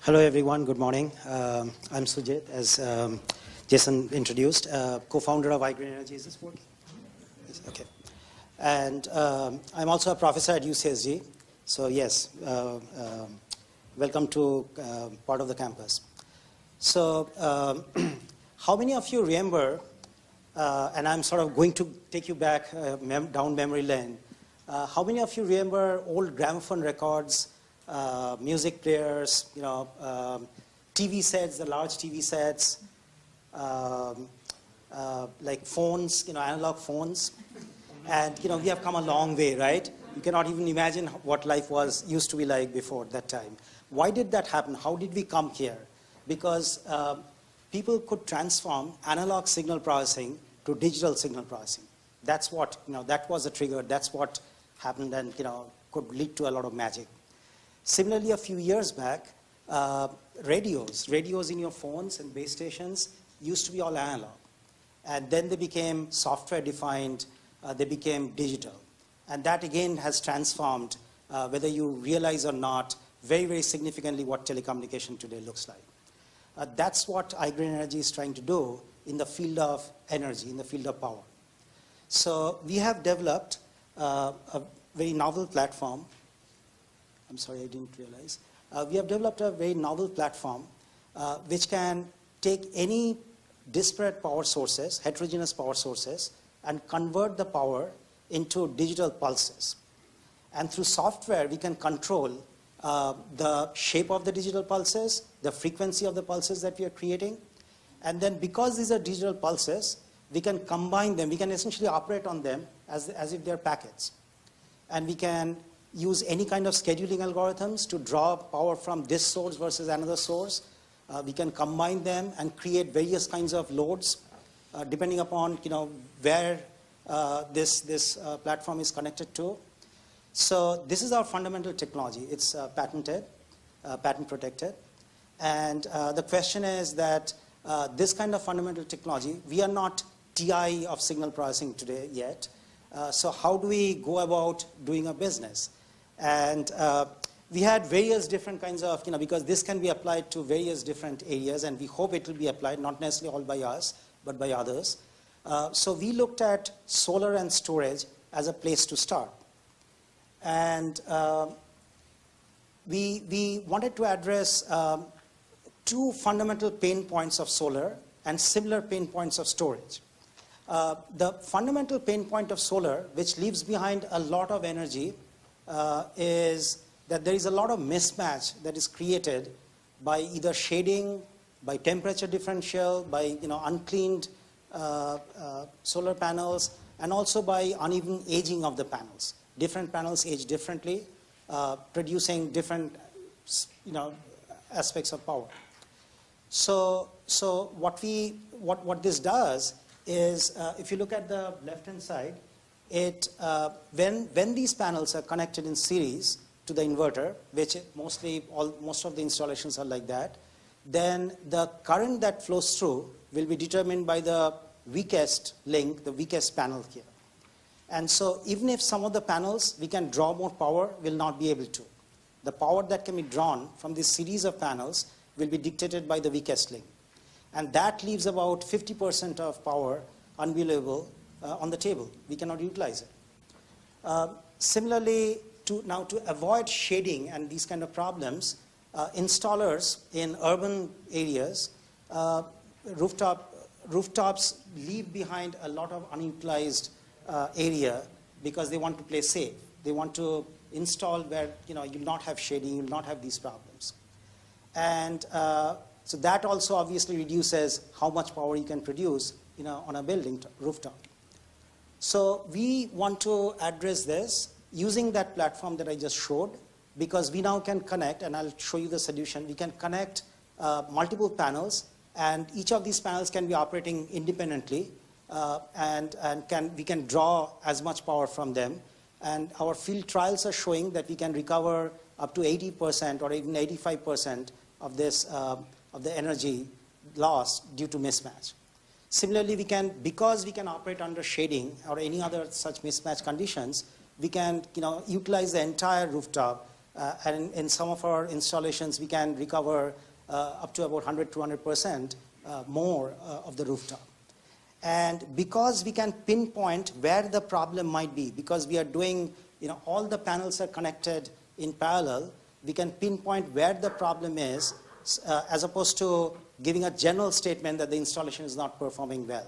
Hello, everyone. Good morning. I'm Sujit, as Jason introduced, co-founder of igrenEnergi. Is this working? Yes, okay. And I'm also a professor at UCSG. So yes, welcome to part of the campus. So how many of you remember, and I'm sort of going to take you back down memory lane, how many of you remember old gramophone records, music players, TV sets, the large TV sets, like phones, analog phones. And, we have come a long way, right? You cannot even imagine what life used to be like before that time. Why did that happen? How did we come here? Because people could transform analog signal processing to digital signal processing. That's what, that was the trigger. That's what happened and, could lead to a lot of magic. Similarly, a few years back, radios in your phones and base stations used to be all analog. And then they became software-defined, they became digital. And that, again, has transformed, whether you realize or not, very, very significantly what telecommunication today looks like. That's what igrenEnergi is trying to do in the field of energy, in the field of power. So we have developed a very novel platform. I'm sorry, I didn't realize. We have developed a very novel platform which can take any disparate power sources, heterogeneous power sources, and convert the power into digital pulses. And through software, we can control the shape of the digital pulses, the frequency of the pulses that we are creating. And then because these are digital pulses, we can combine them. We can essentially operate on them as if they're packets. And we can use any kind of scheduling algorithms to draw power from this source versus another source. We can combine them and create various kinds of loads depending upon where this platform is connected to. So this is our fundamental technology. It's patented, patent protected. And the question is that this kind of fundamental technology, we are not TI of signal processing today yet. So how do we go about doing a business? And we had various different kinds of, because this can be applied to various different areas, and we hope it will be applied, not necessarily all by us, but by others. So we looked at solar and storage as a place to start. And we wanted to address two fundamental pain points of solar and similar pain points of storage. The fundamental pain point of solar, which leaves behind a lot of energy, is that there is a lot of mismatch that is created by either shading, by temperature differential, by uncleaned solar panels, and also by uneven aging of the panels. Different panels age differently, producing different aspects of power. So what this does is, if you look at the left-hand side, when these panels are connected in series to the inverter, which most of the installations are like that, then the current that flows through will be determined by the weakest link, the weakest panel here. And so even if some of the panels we can draw more power, will not be able to. The power that can be drawn from this series of panels will be dictated by the weakest link. And that leaves about 50% of power unavailable on the table. We cannot utilize it. Similarly, to avoid shading and these kind of problems, installers in urban areas, rooftops leave behind a lot of unutilized area because they want to play safe. They want to install where you'll not have shading, you'll not have these problems. And so that also obviously reduces how much power you can produce on a building rooftop. So we want to address this using that platform that I just showed, because we now can connect, and I'll show you the solution. We can connect multiple panels, and each of these panels can be operating independently, and we can draw as much power from them. And our field trials are showing that we can recover up to 80% or even 85% of this of the energy lost due to mismatch. Similarly, because we can operate under shading or any other such mismatch conditions, we can utilize the entire rooftop And in some of our installations, we can recover up to about 100-200% more of the rooftop. And because we can pinpoint where the problem might be, because we are doing, all the panels are connected in parallel, we can pinpoint where the problem is, as opposed to giving a general statement that the installation is not performing well.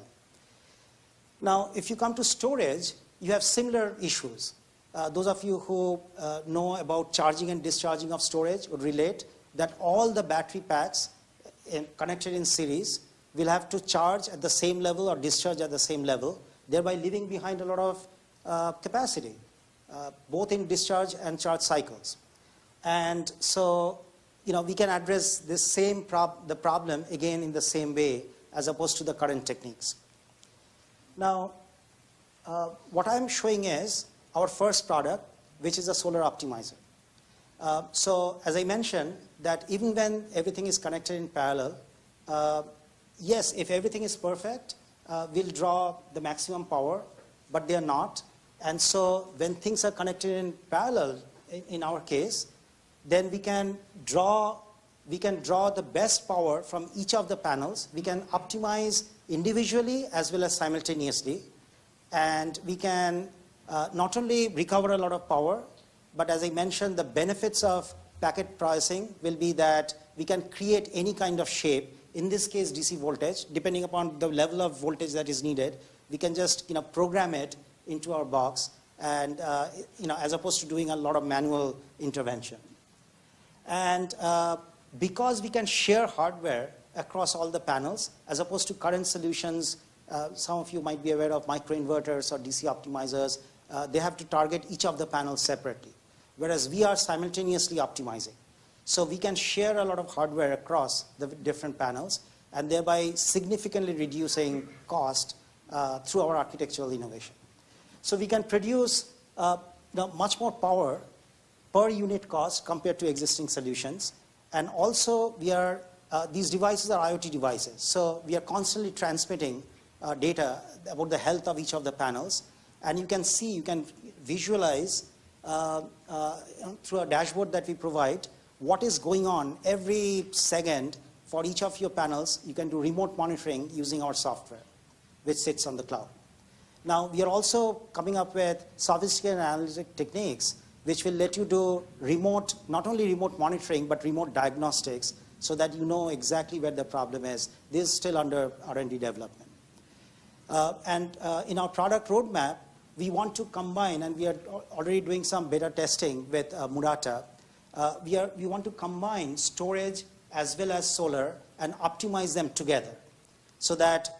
Now, if you come to storage, you have similar issues. Those of you who know about charging and discharging of storage would relate that all the battery packs connected in series will have to charge at the same level or discharge at the same level, thereby leaving behind a lot of capacity, both in discharge and charge cycles. And so, we can address this the problem again in the same way as opposed to the current techniques. Now, what I'm showing is our first product, which is a solar optimizer. So, as I mentioned, that even when everything is connected in parallel, yes, if everything is perfect, we'll draw the maximum power, but they are not. And so when things are connected in parallel, in our case, then we can draw the best power from each of the panels. We can optimize individually as well as simultaneously. And we can not only recover a lot of power, but as I mentioned, the benefits of packet processing will be that we can create any kind of shape. In this case, DC voltage, depending upon the level of voltage that is needed, we can just program it into our box, and as opposed to doing a lot of manual intervention. And because we can share hardware across all the panels, as opposed to current solutions, some of you might be aware of microinverters or DC optimizers, they have to target each of the panels separately, whereas we are simultaneously optimizing. So we can share a lot of hardware across the different panels, and thereby significantly reducing cost through our architectural innovation. So we can produce much more power per unit cost compared to existing solutions. And also, these devices are IoT devices. So we are constantly transmitting data about the health of each of the panels. And you can visualize through a dashboard that we provide what is going on every second for each of your panels. You can do remote monitoring using our software, which sits on the cloud. Now, we are also coming up with sophisticated analytic techniques which will let you do not only remote monitoring, but remote diagnostics, so that you know exactly where the problem is. This is still under R&D development. And in our product roadmap, we want to combine, and we are already doing some beta testing with Murata. We want to combine storage as well as solar and optimize them together, so that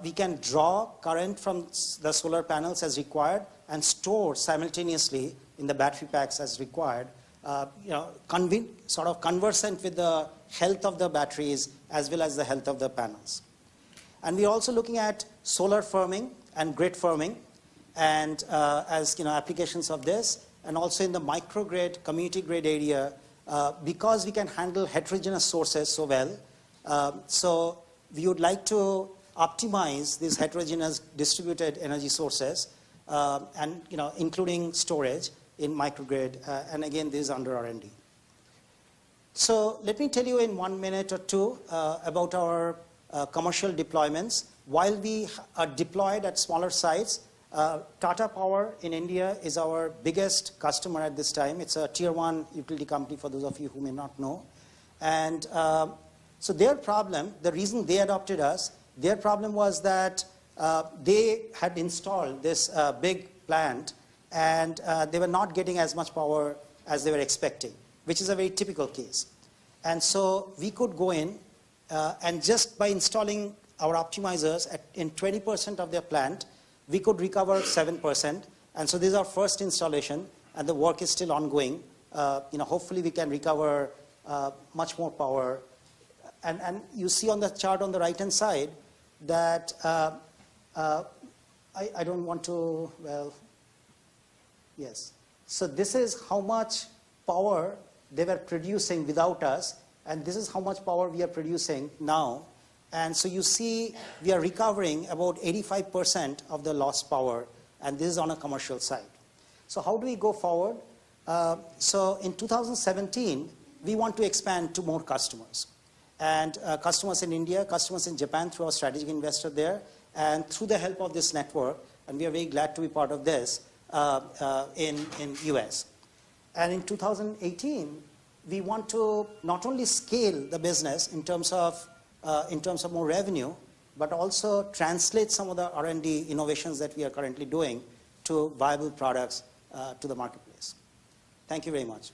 we can draw current from the solar panels as required and store simultaneously in the battery packs as required, sort of conversant with the health of the batteries as well as the health of the panels. And we're also looking at solar firming and grid firming, and as applications of this, and also in the microgrid, community grid area, because we can handle heterogeneous sources so well. So we would like to optimize these heterogeneous distributed energy sources, and including storage in microgrid, and again, this is under R&D. So let me tell you in 1 minute or two about our commercial deployments. While we are deployed at smaller sites, Tata Power in India is our biggest customer at this time. It's a tier 1 utility company, for those of you who may not know. And so their problem, the reason they adopted us, their problem was that they had installed this big plant, and they were not getting as much power as they were expecting, which is a very typical case. And so we could go in, and just by installing our optimizers in 20% of their plant, we could recover 7%. And so this is our first installation, and the work is still ongoing. Hopefully we can recover much more power. And you see on the chart on the right-hand side that I don't want to, yes. So this is how much power they were producing without us, and this is how much power we are producing now. And so you see we are recovering about 85% of the lost power, and this is on a commercial side. So how do we go forward? So in 2017, we want to expand to more customers. And customers in India, customers in Japan through our strategic investor there, and through the help of this network, and we are very glad to be part of this, in US. And in 2018, we want to not only scale the business in terms of more revenue, but also translate some of the R&D innovations that we are currently doing to viable products to the marketplace. Thank you very much.